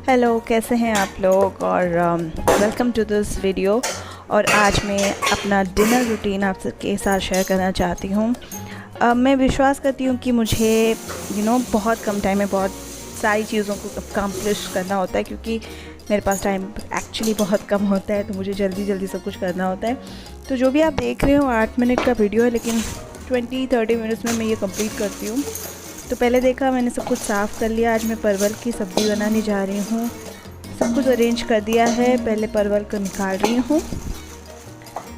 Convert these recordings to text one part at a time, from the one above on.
Hello, कैसे हैं आप लोग और वेलकम टू दिस वीडियो। और आज मैं अपना डिनर रूटीन आप सबके साथ शेयर करना चाहती हूँ। मैं विश्वास करती हूँ कि मुझे बहुत कम टाइम में बहुत सारी चीज़ों को अकम्प्लिश करना होता है, क्योंकि मेरे पास टाइम एक्चुअली बहुत कम होता है, तो मुझे जल्दी जल्दी सब कुछ करना होता है। तो जो भी आप देख रहे हो 8 मिनट का वीडियो है, लेकिन 20-30 मिनट्स में मैं ये कंप्लीट करती हूँ। तो पहले देखा मैंने सब कुछ साफ़ कर लिया। आज मैं परवल की सब्ज़ी बनाने जा रही हूँ। सब कुछ अरेंज कर दिया है। पहले परवल को निकाल रही हूँ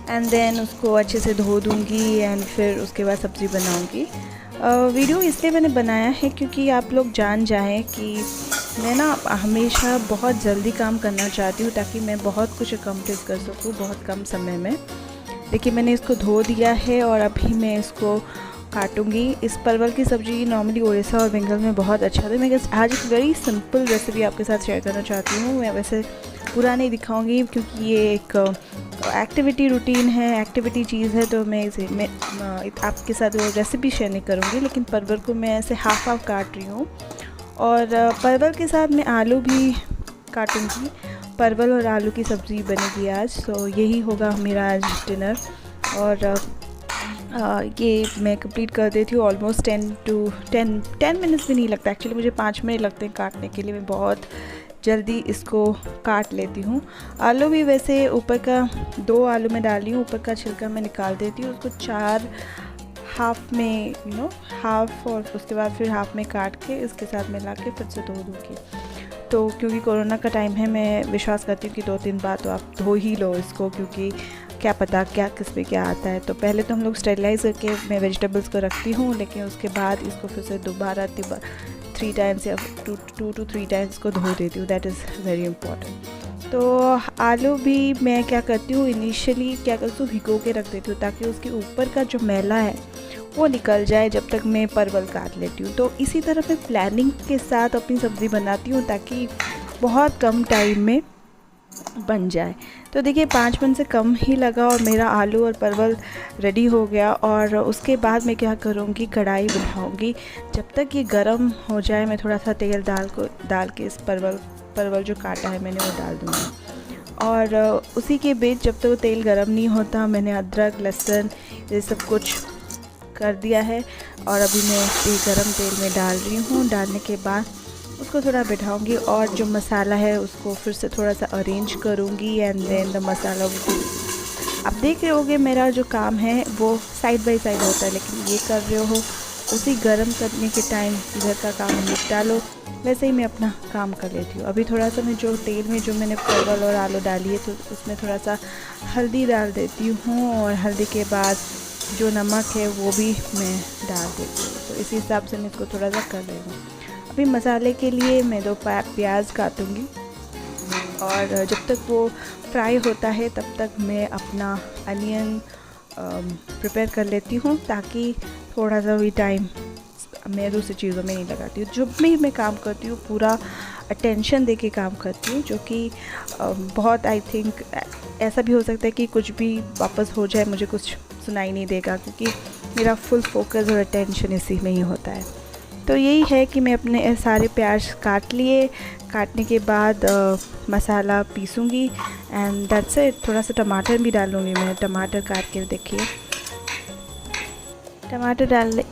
एंड देन उसको अच्छे से धो दूँगी एंड फिर उसके बाद सब्ज़ी बनाऊँगी। वीडियो इसलिए मैंने बनाया है क्योंकि आप लोग जान जाएं कि मैं ना हमेशा बहुत जल्दी काम करना चाहती हूँ, ताकि मैं बहुत कुछ अकम्प्लिश कर सकूँ बहुत कम समय में। देखिए, मैंने इसको धो दिया है और अभी मैं इसको काटूंगी। इस परवल की सब्ज़ी नॉर्मली उड़ीसा और बंगाल में बहुत अच्छा है। मैं आज एक वेरी सिंपल रेसिपी आपके साथ शेयर करना चाहती हूँ। मैं वैसे पूरा नहीं दिखाऊंगी क्योंकि ये एक एक्टिविटी रूटीन है, एक्टिविटी चीज़ है, तो मैं आपके साथ वो रेसिपी शेयर नहीं करूँगी। लेकिन परवल को मैं ऐसे हाफ काट रही हूँ और परवल के साथ मैं आलू भी काटूँगी। परवल और आलू की सब्ज़ी बनेगी आज। तो यही होगा मेरा आज डिनर। और ये मैं कंप्लीट कर देती हूँ ऑलमोस्ट 10 मिनट्स भी नहीं लगता। एक्चुअली मुझे 5 मिनट लगते हैं काटने के लिए। मैं बहुत जल्दी इसको काट लेती हूँ। आलू भी वैसे ऊपर का 2 आलू में डाल रही हूँ, ऊपर का छिलका मैं निकाल देती हूँ। उसको 4 हाफ में हाफ और उसके बाद फिर हाफ में काट के इसके साथ मिला के फिर से धो दूँगी। तो क्योंकि कोरोना का टाइम है, मैं विश्वास करती हूँ कि 2-3 बार तो आप धो ही लो इसको, क्योंकि क्या पता क्या किस में क्या आता है। तो पहले तो हम लोग स्टेरिलाइज करके मैं वेजिटेबल्स को रखती हूँ, लेकिन उसके बाद इसको फिर से दोबारा 3 टाइम्स या 2 to 3 टाइम्स को धो देती हूँ। That is very important. तो आलू भी मैं क्या करती हूँ, इनिशियली क्या करती हूँ, भिगो के रख देती हूँ ताकि उसके ऊपर का जो मैला है वो निकल जाए जब तक मैं परवल काट लेती हूँ। तो इसी तरह मैं प्लानिंग के साथ अपनी सब्ज़ी बनाती हूँ ताकि बहुत कम टाइम में बन जाए। तो देखिए 5 मिनट से कम ही लगा और मेरा आलू और परवल रेडी हो गया। और उसके बाद मैं क्या करूँगी, कढ़ाई बिठाऊँगी। जब तक ये गरम हो जाए मैं थोड़ा सा तेल डाल के इस परवल जो काटा है मैंने वो डाल दूँगी। और उसी के बीच जब तक वो तेल गरम नहीं होता, मैंने अदरक लहसुन ये सब कुछ कर दिया है और अभी मैं ये गरम तेल में डाल रही हूँ। डालने के बाद उसको थोड़ा बिठाऊंगी और जो मसाला है उसको फिर से थोड़ा सा अरेंज करूँगी एंड देन द मसाला। आप देख रहे होगे मेरा जो काम है वो साइड बाय साइड होता है, लेकिन ये कर रहे हो उसी गरम करने के टाइम इधर का काम निपटा लो। वैसे ही मैं अपना काम कर लेती हूँ। अभी थोड़ा सा मैं जो तेल में जो मैंने परवल और आलू डाली है तो उसमें थोड़ा सा हल्दी डाल देती हूँ और हल्दी के बाद जो नमक है वो भी मैं डाल देती हूँ। तो इसी हिसाब से मैं इसको थोड़ा सा कर रही हूँ। अभी मसाले के लिए मैं 2 प्याज काटूँगी और जब तक वो फ्राई होता है तब तक मैं अपना अनियन प्रिपेयर कर लेती हूँ, ताकि थोड़ा सा भी टाइम मैं दूसरी चीज़ों में नहीं लगाती हूँ। जब भी मैं काम करती हूँ पूरा अटेंशन दे के काम करती हूँ, जो कि बहुत आई थिंक ऐसा भी हो सकता है कि कुछ भी वापस हो जाए मुझे कुछ सुनाई नहीं देगा, क्योंकि मेरा फुल फोकस और अटेंशन इसी में ही होता है। तो यही है कि मैं अपने सारे प्याज काट लिए। काटने के बाद मसाला पीसूँगी एंड दैट्स इट। थोड़ा सा टमाटर भी डालूँगी मैं। टमाटर काट के देखिए, टमाटर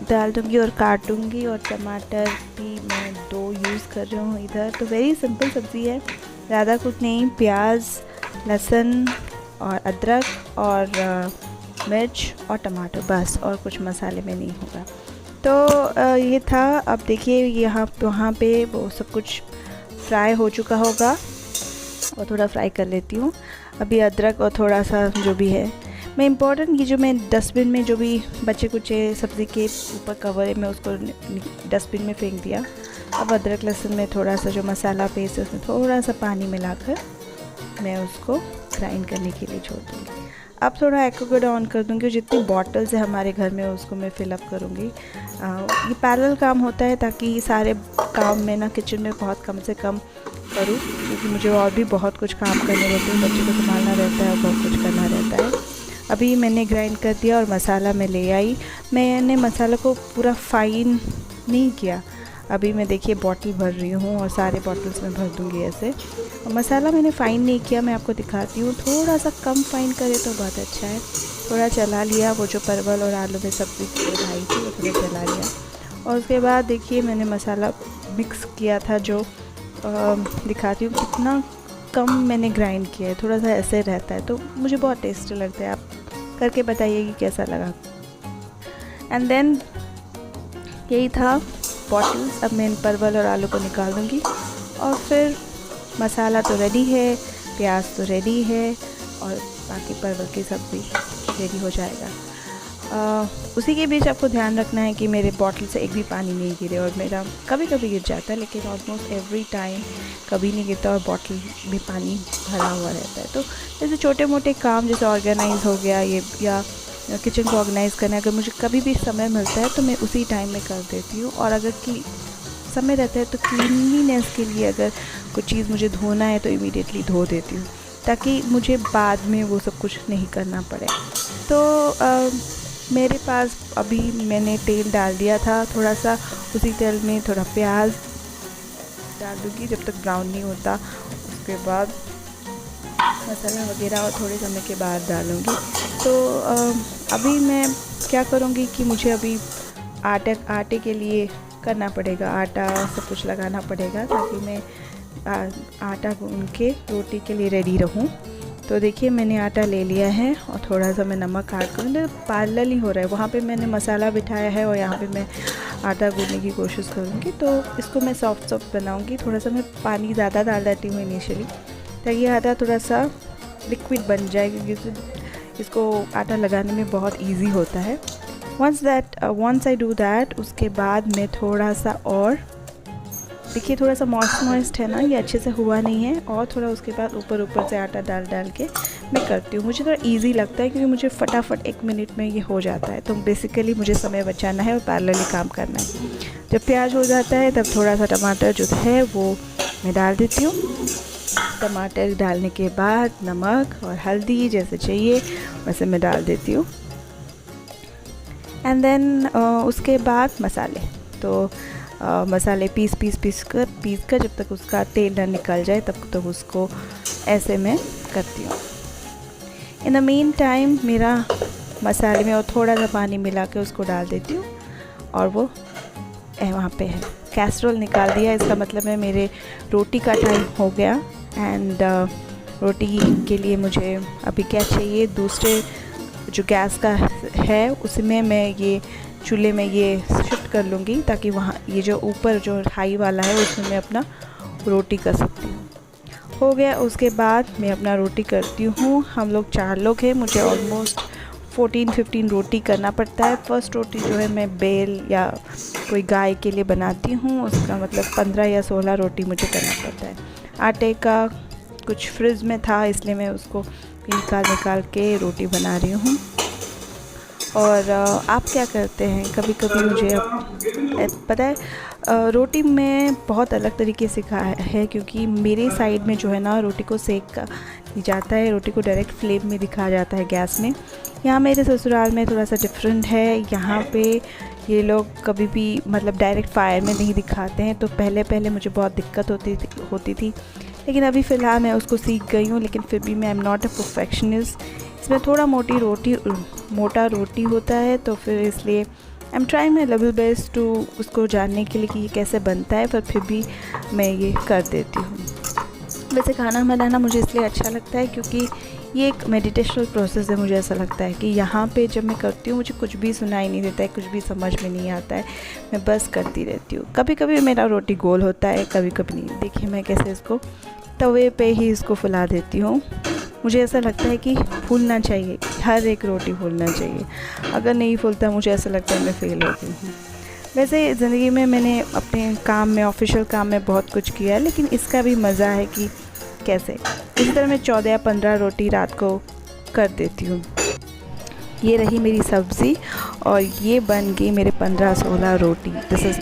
डाल दूँगी और काटूँगी। और टमाटर भी मैं 2 यूज़ कर रही हूँ इधर। तो वेरी सिंपल सब्ज़ी है, ज़्यादा कुछ नहीं। प्याज, लहसुन और अदरक और मिर्च और टमाटर, बस, और कुछ मसाले में नहीं होगा। तो ये था। अब देखिए वहाँ पे वो सब कुछ फ्राई हो चुका होगा और थोड़ा फ्राई कर लेती हूँ। अभी अदरक और थोड़ा सा जो भी है मैं इम्पोर्टेंट, ये जो मैं डस्टबिन में जो भी बचे कुचे सब्ज़ी के ऊपर कवर है मैं उसको डस्टबिन में फेंक दिया। अब अदरक लहसुन में थोड़ा सा जो मसाला पेस्ट है उसमें थोड़ा सा पानी मिलाकर मैं उसको ग्राइंड करने के लिए छोड़ दूँगी। अब थोड़ा एक्वागार्ड ऑन कर दूँगी। जितनी बॉटल्स है हमारे घर में उसको मैं फिलअप करूँगी। ये पैरेलल काम होता है ताकि सारे काम मैं ना किचन में बहुत कम से कम करूँ, क्योंकि मुझे और भी बहुत कुछ काम करने रहते हैं। बच्चे को संभालना रहता है और बहुत कुछ करना रहता है। अभी मैंने ग्राइंड कर दिया और मसाला मैं ले आई। मैंने मसाला को पूरा फाइन नहीं किया, अभी मैं देखिए बॉटल भर रही हूँ और सारे बॉटल्स में भर दूँगी ऐसे। और मसाला मैंने फ़ाइन नहीं किया, मैं आपको दिखाती हूँ। थोड़ा सा कम फ़ाइन करे तो बहुत अच्छा है। थोड़ा चला लिया, वो जो परवल और आलू में सब्ज़ी बनाई थी वो थोड़ा चला लिया। और उसके बाद देखिए मैंने मसाला मिक्स किया था, जो दिखाती हूँ कितना कम मैंने ग्राइंड किया है। थोड़ा सा ऐसे रहता है तो मुझे बहुत टेस्टी लगता है। आप करके बताइए कि कैसा लगा। एंड देन यही था बॉटल्स। अब मैं इन परवल और आलू को निकाल दूँगी और फिर मसाला तो रेडी है, प्याज तो रेडी है और बाकी परवल की सब्ज़ी रेडी हो जाएगा। उसी के बीच आपको ध्यान रखना है कि मेरे बॉटल से एक भी पानी नहीं गिरे। और मेरा कभी कभी गिर जाता है, लेकिन ऑलमोस्ट एवरी टाइम कभी नहीं गिरता और बॉटल भी पानी भरा हुआ रहता है। तो जैसे छोटे मोटे काम जैसे ऑर्गेनाइज़ हो गया ये, या किचन को ऑर्गेनाइज़ करना, अगर मुझे कभी भी समय मिलता है तो मैं उसी टाइम में कर देती हूँ। और अगर कि समय रहता है तो क्लीनलीनेस के लिए अगर कुछ चीज़ मुझे धोना है तो इमीडिएटली धो देती हूँ, ताकि मुझे बाद में वो सब कुछ नहीं करना पड़े। तो मेरे पास अभी मैंने तेल डाल दिया था थोड़ा सा, उसी तेल में थोड़ा प्याज डाल दूँगी जब तक ब्राउन नहीं होता। उसके बाद मसाला वगैरह और थोड़े समय के बाद डालूँगी। तो अभी मैं क्या करूँगी कि मुझे अभी आटे के लिए करना पड़ेगा, आटा सब कुछ लगाना पड़ेगा ताकि मैं आटा गूँध के रोटी के लिए रेडी रहूँ। तो देखिए मैंने आटा ले लिया है और थोड़ा सा मैं नमक ऐड करूँ। पैरेलल ही हो रहा है, वहाँ पे मैंने मसाला बिठाया है और यहाँ पे मैं आटा गूँधने की कोशिश करूँगी। तो इसको मैं सॉफ्ट बनाऊँगी। थोड़ा सा मैं पानी ज़्यादा डाल देती हूँ इनिशियली, ताकि आटा थोड़ा सा लिक्विड बन जाए, क्योंकि इसको आटा लगाने में बहुत ईजी होता है। वंस आई डू दैट, उसके बाद मैं थोड़ा सा और, देखिए थोड़ा सा मॉइस्ट है ना, ये अच्छे से हुआ नहीं है, और थोड़ा उसके बाद ऊपर से आटा डाल के मैं करती हूँ। मुझे थोड़ा इजी लगता है क्योंकि मुझे फटाफट 1 मिनट में ये हो जाता है। तो बेसिकली मुझे समय बचाना है और पैरेलली काम करना है। जब प्याज हो जाता है तब थोड़ा सा टमाटर जो है वो मैं डाल देती हूँ। टमाटर डालने के बाद नमक और हल्दी जैसे चाहिए वैसे मैं डाल देती हूँ। एंड देन उसके बाद मसाले, तो मसाले पीस कर जब तक उसका तेल ना निकल जाए तब तक उसको ऐसे मैं करती हूँ। इन द मेन टाइम मेरा मसाले में और थोड़ा सा पानी मिला के उसको डाल देती हूँ और वो वहाँ पे है। कैसरोल निकाल दिया, इसका मतलब है मेरे रोटी का टाइम हो गया। एंड रोटी के लिए मुझे अभी क्या चाहिए, दूसरे जो गैस का है उसमें मैं ये चूल्हे में ये शिफ्ट कर लूँगी, ताकि वहाँ ये जो ऊपर जो हाई वाला है उसमें मैं अपना रोटी कर सकती हूँ। हो गया, उसके बाद मैं अपना रोटी करती हूँ। हम लोग 4 लोग हैं, मुझे ऑलमोस्ट 14-15 रोटी करना पड़ता है। फर्स्ट रोटी जो है मैं बेल या कोई गाय के लिए बनाती हूँ, उसका मतलब 15 या 16 रोटी मुझे करना पड़ता है। आटे का कुछ फ्रिज में था इसलिए मैं उसको निकाल के रोटी बना रही हूँ। और आप क्या करते हैं? कभी कभी मुझे पता है रोटी में बहुत अलग तरीके से सिखाया है, क्योंकि मेरे साइड में जो है ना रोटी को सेक जाता है, रोटी को डायरेक्ट फ्लेम में दिखाया जाता है गैस में। यहाँ मेरे ससुराल में थोड़ा सा डिफरेंट है, यहाँ पे ये लोग कभी भी मतलब डायरेक्ट फायर में नहीं दिखाते हैं। तो पहले मुझे बहुत दिक्कत होती थी, लेकिन अभी फ़िलहाल मैं उसको सीख गई हूँ। लेकिन फिर भी मैं एम नॉट अ परफेक्शनिस्ट, इसमें थोड़ा मोटा रोटी होता है, तो फिर इसलिए I am trying my level best to उसको जानने के लिए कि ये कैसे बनता है, पर फिर भी मैं ये कर देती हूँ। वैसे खाना बनाना मुझे इसलिए अच्छा लगता है क्योंकि ये एक मेडिटेशनल प्रोसेस है। मुझे ऐसा लगता है कि यहाँ पे जब मैं करती हूँ मुझे कुछ भी सुनाई नहीं देता है, कुछ भी समझ में नहीं आता है, मैं बस करती रहती हूँ। कभी कभी मेरा रोटी गोल होता है, कभी कभी नहीं। देखिए मैं कैसे इसको तवे पे ही इसको फुला देती हूँ। मुझे ऐसा लगता है कि फूलना चाहिए, हर एक रोटी फूलना चाहिए। अगर नहीं फूलता मुझे ऐसा लगता है मैं फ़ेल हो गई हूँ। वैसे ज़िंदगी में मैंने अपने काम में, ऑफिशियल काम में बहुत कुछ किया है, लेकिन इसका भी मज़ा है कि कैसे इसी तरह मैं 14 या 15 रोटी रात को कर देती हूँ। ये रही मेरी सब्ज़ी और ये बन गई मेरे 15-16 रोटी। This is